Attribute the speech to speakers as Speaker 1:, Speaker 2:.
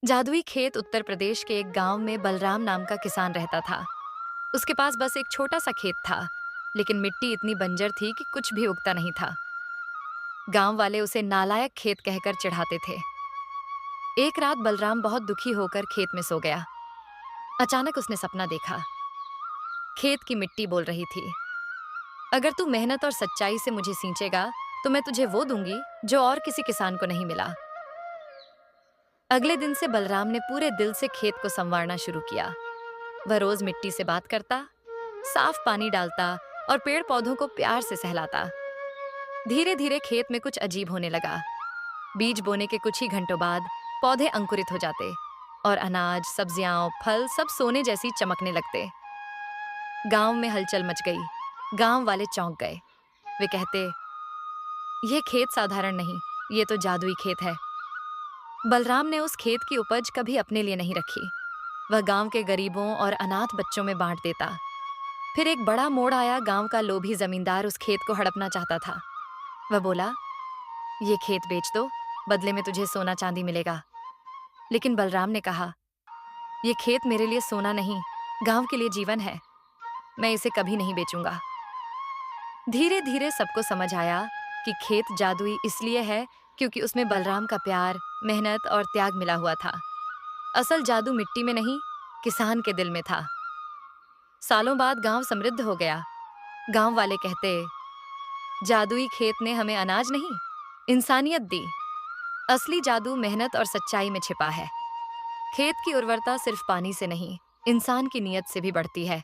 Speaker 1: जादुई खेत उत्तर प्रदेश के एक गांव में बलराम नाम का किसान रहता था। उसके पास बस एक छोटा सा खेत था, लेकिन मिट्टी इतनी बंजर थी कि कुछ भी उगता नहीं था। गांव वाले उसे नालायक खेत कहकर चिढ़ाते थे। एक रात बलराम बहुत दुखी होकर खेत में सो गया। अचानक उसने सपना देखा। खेत की मिट्टी बोल रही थी, अगर तू मेहनत और सच्चाई से मुझे सींचेगा तो मैं तुझे वो दूंगी जो और किसी किसान को नहीं मिला। अगले दिन से बलराम ने पूरे दिल से खेत को संवारना शुरू किया। वह रोज मिट्टी से बात करता, साफ पानी डालता और पेड़ पौधों को प्यार से सहलाता। धीरे धीरे खेत में कुछ अजीब होने लगा। बीज बोने के कुछ ही घंटों बाद पौधे अंकुरित हो जाते और अनाज, सब्जियां और फल सब सोने जैसी चमकने लगते। गांव में हलचल मच गई। गांव वाले चौंक गए। वे कहते, यह खेत साधारण नहीं, ये तो जादुई खेत है। बलराम ने उस खेत की उपज कभी अपने लिए नहीं रखी। वह गांव के गरीबों और अनाथ बच्चों में बांट देता। फिर एक बड़ा मोड़ आया। गांव का लोभी जमींदार उस खेत को हड़पना चाहता था। वह बोला, ये खेत बेच दो, बदले में तुझे सोना चांदी मिलेगा। लेकिन बलराम ने कहा, ये खेत मेरे लिए सोना नहीं, गांव के लिए जीवन है। मैं इसे कभी नहीं बेचूंगा। धीरे धीरे सबको समझ आया कि खेत जादुई इसलिए है क्योंकि उसमें बलराम का प्यार, मेहनत और त्याग मिला हुआ था। असल जादू मिट्टी में नहीं, किसान के दिल में था। सालों बाद गांव समृद्ध हो गया। गांव वाले कहते, जादुई खेत ने हमें अनाज नहीं, इंसानियत दी। असली जादू मेहनत और सच्चाई में छिपा है। खेत की उर्वरता सिर्फ पानी से नहीं, इंसान की नीयत से भी बढ़ती है।